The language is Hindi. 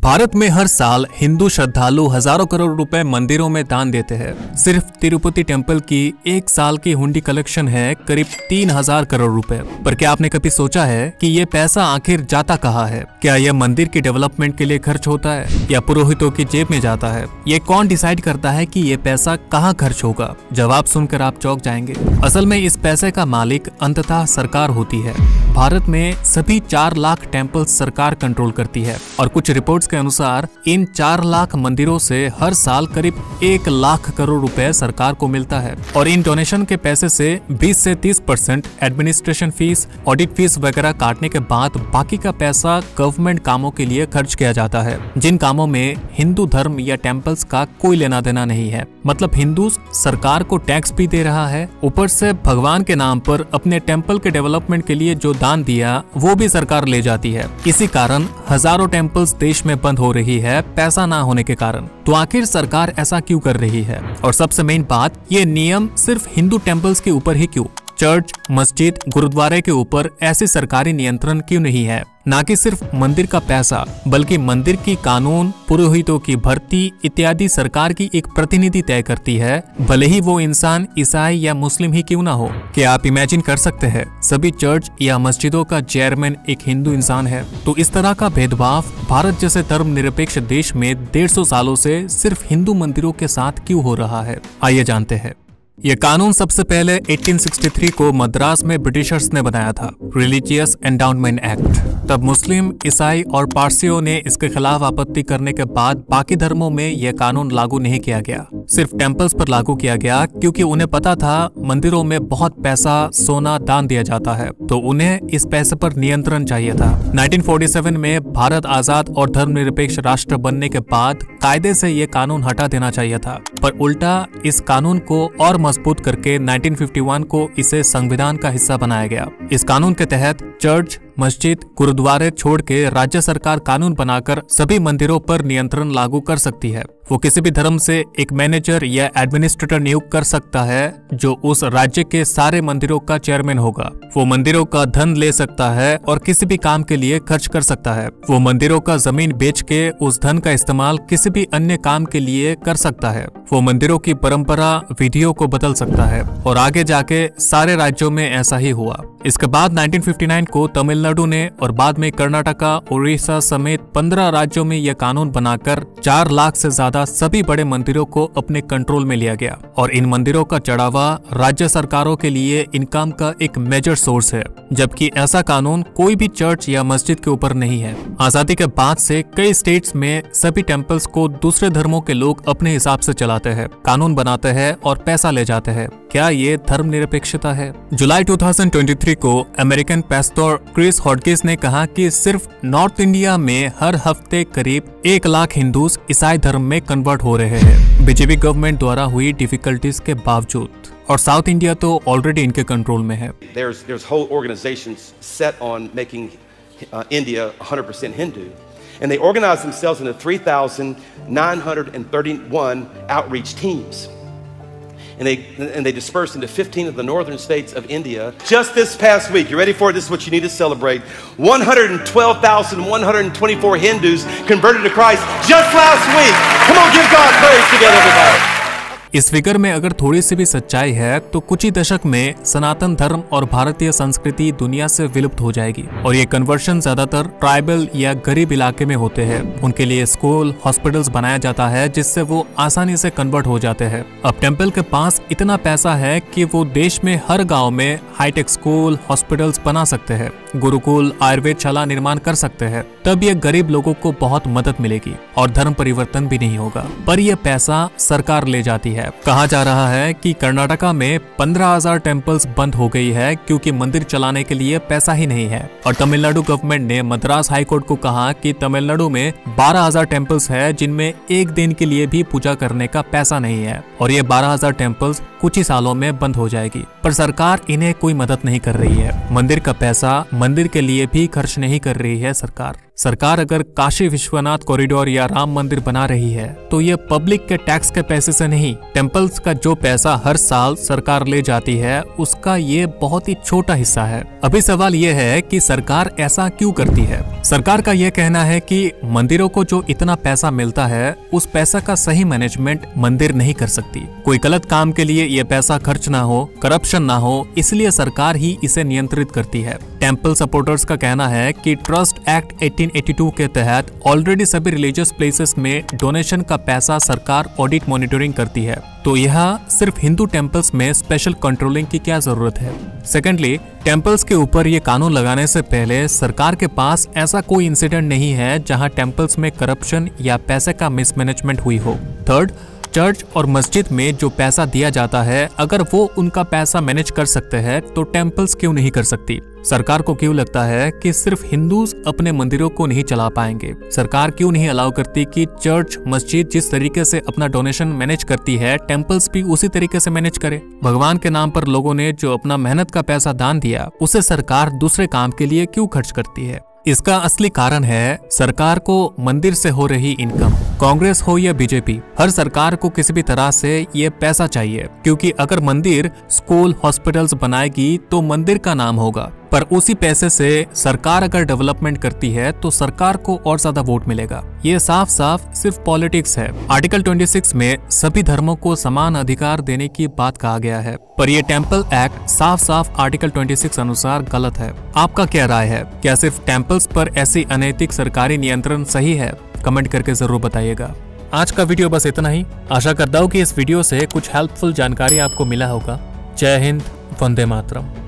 भारत में हर साल हिंदू श्रद्धालु हजारों करोड़ रुपए मंदिरों में दान देते हैं। सिर्फ तिरुपति टेम्पल की एक साल की हुंडी कलेक्शन है करीब 3000 करोड़ रुपए। पर क्या आपने कभी सोचा है कि ये पैसा आखिर जाता कहाँ है? क्या यह मंदिर की डेवलपमेंट के लिए खर्च होता है या पुरोहितों की जेब में जाता है? ये कौन डिसाइड करता है कि ये पैसा कहाँ खर्च होगा? जवाब सुनकर आप चौंक जाएंगे। असल में इस पैसे का मालिक अंततः सरकार होती है। भारत में सभी 4 लाख टेम्पल्स सरकार कंट्रोल करती है और कुछ रिपोर्ट्स के अनुसार इन 4 लाख मंदिरों से हर साल करीब 1 लाख करोड़ रुपए सरकार को मिलता है। और इन डोनेशन के पैसे से 20 से 30% एडमिनिस्ट्रेशन फीस, ऑडिट फीस वगैरह काटने के बाद बाकी का पैसा गवर्नमेंट कामों के लिए खर्च किया जाता है, जिन कामों में हिंदू धर्म या टेम्पल्स का कोई लेना देना नहीं है। मतलब हिंदू सरकार को टैक्स भी दे रहा है, ऊपर से भगवान के नाम पर अपने टेम्पल के डेवलपमेंट के लिए जो दान दिया वो भी सरकार ले जाती है। इसी कारण हजारों टेम्पल्स देश में बंद हो रही है, पैसा ना होने के कारण। तो आखिर सरकार ऐसा क्यों कर रही है? और सबसे मेन बात, ये नियम सिर्फ हिंदू टेम्पल्स के ऊपर ही क्यों? चर्च, मस्जिद, गुरुद्वारे के ऊपर ऐसे सरकारी नियंत्रण क्यों नहीं है? ना कि सिर्फ मंदिर का पैसा, बल्कि मंदिर की कानून, पुरोहितों की भर्ती इत्यादि सरकार की एक प्रतिनिधि तय करती है, भले ही वो इंसान ईसाई या मुस्लिम ही क्यों ना हो। क्या आप इमेजिन कर सकते हैं सभी चर्च या मस्जिदों का चेयरमैन एक हिंदू इंसान है? तो इस तरह का भेदभाव भारत जैसे धर्मनिरपेक्ष देश में 150 सालों से सिर्फ हिंदू मंदिरों के साथ क्यों हो रहा है? आइए जानते हैं। यह कानून सबसे पहले 1863 को मद्रास में ब्रिटिशर्स ने बनाया था, रिलीजियस एंडाउनमेंट एक्ट। तब मुस्लिम, ईसाई और पारसियों ने इसके खिलाफ आपत्ति करने के बाद बाकी धर्मों में यह कानून लागू नहीं किया गया, सिर्फ टेम्पल्स पर लागू किया गया, क्योंकि उन्हें पता था मंदिरों में बहुत पैसा, सोना दान दिया जाता है, तो उन्हें इस पैसे पर नियंत्रण चाहिए था। 1947 में भारत आजाद और धर्मनिरपेक्ष राष्ट्र बनने के बाद कायदे से यह कानून हटा देना चाहिए था, पर उल्टा इस कानून को और मजबूत करके 1951 को इसे संविधान का हिस्सा बनाया गया। इस कानून के तहत चर्च, मस्जिद, गुरुद्वारे छोड़ के राज्य सरकार कानून बनाकर सभी मंदिरों पर नियंत्रण लागू कर सकती है। वो किसी भी धर्म से एक मैनेजर या एडमिनिस्ट्रेटर नियुक्त कर सकता है, जो उस राज्य के सारे मंदिरों का चेयरमैन होगा। वो मंदिरों का धन ले सकता है और किसी भी काम के लिए खर्च कर सकता है। वो मंदिरों का जमीन बेच के उस धन का इस्तेमाल किसी भी अन्य काम के लिए कर सकता है। वो मंदिरों की परंपरा, विधियों को बदल सकता है और आगे जाके सारे राज्यों में ऐसा ही हुआ। इसके बाद 1959 को तमिलनाडु ने और बाद में कर्नाटका, उड़ीसा समेत 15 राज्यों में यह कानून बनाकर 4 लाख से ज्यादा सभी बड़े मंदिरों को अपने कंट्रोल में लिया गया। और इन मंदिरों का चढ़ावा राज्य सरकारों के लिए इनकम का एक मेजर सोर्स है, जबकि ऐसा कानून कोई भी चर्च या मस्जिद के ऊपर नहीं है। आजादी के बाद से कई स्टेट्स में सभी टेम्पल्स को दूसरे धर्मों के लोग अपने हिसाब से चलाते हैं, कानून बनाते हैं और पैसा ले जाते हैं। क्या ये धर्मनिरपेक्षता है? जुलाई 2023 को अमेरिकन पास्टर क्रिस हॉडकिंस ने कहा कि सिर्फ नॉर्थ इंडिया में हर हफ्ते करीब 1 लाख हिंदूज ईसाई धर्म में कन्वर्ट हो रहे हैं, बीजेपी गवर्नमेंट द्वारा हुई डिफिकल्टीज के बावजूद। और साउथ इंडिया तो ऑलरेडी इनके कंट्रोल में है। There's whole organizations set on making India 100% Hindu, and they organize themselves into 3,931 outreach teams. And they dispersed into 15 of the northern states of India. Just this past week, you ready for it? This is what you need to celebrate. 112,124 Hindus converted to Christ just last week. Come on, give God praise together, everybody. इस फिगर में अगर थोड़ी सी भी सच्चाई है तो कुछ ही दशक में सनातन धर्म और भारतीय संस्कृति दुनिया से विलुप्त हो जाएगी। और ये कन्वर्शन ज्यादातर ट्राइबल या गरीब इलाके में होते हैं। उनके लिए स्कूल, हॉस्पिटल्स बनाया जाता है, जिससे वो आसानी से कन्वर्ट हो जाते हैं। अब टेम्पल के पास इतना पैसा है कि वो देश में हर गाँव में हाईटेक स्कूल, हॉस्पिटल्स बना सकते हैं, गुरुकुल, आयुर्वेदशाला निर्माण कर सकते हैं। तब ये गरीब लोगों को बहुत मदद मिलेगी और धर्म परिवर्तन भी नहीं होगा। पर यह पैसा सरकार ले जाती है। कहा जा रहा है कि कर्नाटका में 15,000 टेम्पल्स बंद हो गई है क्योंकि मंदिर चलाने के लिए पैसा ही नहीं है। और तमिलनाडु गवर्नमेंट ने मद्रास हाईकोर्ट को कहा कि तमिलनाडु में 12,000 टेम्पल्स है जिनमें एक दिन के लिए भी पूजा करने का पैसा नहीं है, और ये 12,000 टेम्पल्स कुछ ही सालों में बंद हो जाएगी। पर सरकार इन्हें कोई मदद नहीं कर रही है। मंदिर का पैसा मंदिर के लिए भी खर्च नहीं कर रही है सरकार। सरकार अगर काशी विश्वनाथ कॉरिडोर या राम मंदिर बना रही है तो ये पब्लिक के टैक्स के पैसे से नहीं, टेम्पल्स का जो पैसा हर साल सरकार ले जाती है उसका ये बहुत ही छोटा हिस्सा है। अभी सवाल ये है कि सरकार ऐसा क्यों करती है। सरकार का यह कहना है कि मंदिरों को जो इतना पैसा मिलता है उस पैसा का सही मैनेजमेंट मंदिर नहीं कर सकती। कोई गलत काम के लिए ये पैसा खर्च ना हो, करप्शन ना हो, इसलिए सरकार ही इसे नियंत्रित करती है। टेम्पल सपोर्टर्स का कहना है कि ट्रस्ट एक्ट 1882 के तहत ऑलरेडी सभी रिलीजियस प्लेसेस में डोनेशन का पैसा सरकार ऑडिट मॉनिटरिंग करती है, तो यहाँ सिर्फ हिंदू टेम्पल्स में स्पेशल कंट्रोलिंग की क्या जरूरत है। सेकेंडली, टेम्पल्स के ऊपर ये कानून लगाने से पहले सरकार के पास ऐसा कोई इंसिडेंट नहीं है जहाँ टेम्पल्स में करप्शन या पैसे का मिसमैनेजमेंट हुई हो। थर्ड, चर्च और मस्जिद में जो पैसा दिया जाता है अगर वो उनका पैसा मैनेज कर सकते हैं तो टेम्पल्स क्यों नहीं कर सकती। सरकार को क्यों लगता है कि सिर्फ हिंदूज अपने मंदिरों को नहीं चला पाएंगे। सरकार क्यों नहीं अलाउ करती कि चर्च मस्जिद जिस तरीके से अपना डोनेशन मैनेज करती है टेम्पल्स भी उसी तरीके से मैनेज करे। भगवान के नाम पर लोगों ने जो अपना मेहनत का पैसा दान दिया उसे सरकार दूसरे काम के लिए क्यों खर्च करती है। इसका असली कारण है सरकार को मंदिर से हो रही इनकम। कांग्रेस हो या बीजेपी, हर सरकार को किसी भी तरह से ये पैसा चाहिए, क्योंकि अगर मंदिर स्कूल हॉस्पिटल्स बनाएगी तो मंदिर का नाम होगा, पर उसी पैसे से सरकार अगर डेवलपमेंट करती है तो सरकार को और ज्यादा वोट मिलेगा। ये साफ साफ सिर्फ पॉलिटिक्स है। आर्टिकल 26 में सभी धर्मों को समान अधिकार देने की बात कहा गया है, पर यह टेम्पल एक्ट साफ साफ आर्टिकल 26 अनुसार गलत है। आपका क्या राय है? क्या सिर्फ टेम्पल्स पर ऐसी अनैतिक सरकारी नियंत्रण सही है? कमेंट करके जरूर बताइएगा। आज का वीडियो बस इतना ही। आशा करता हूँ कि इस वीडियो से कुछ हेल्पफुल जानकारी आपको मिला होगा। जय हिंद, वंदे मातरम।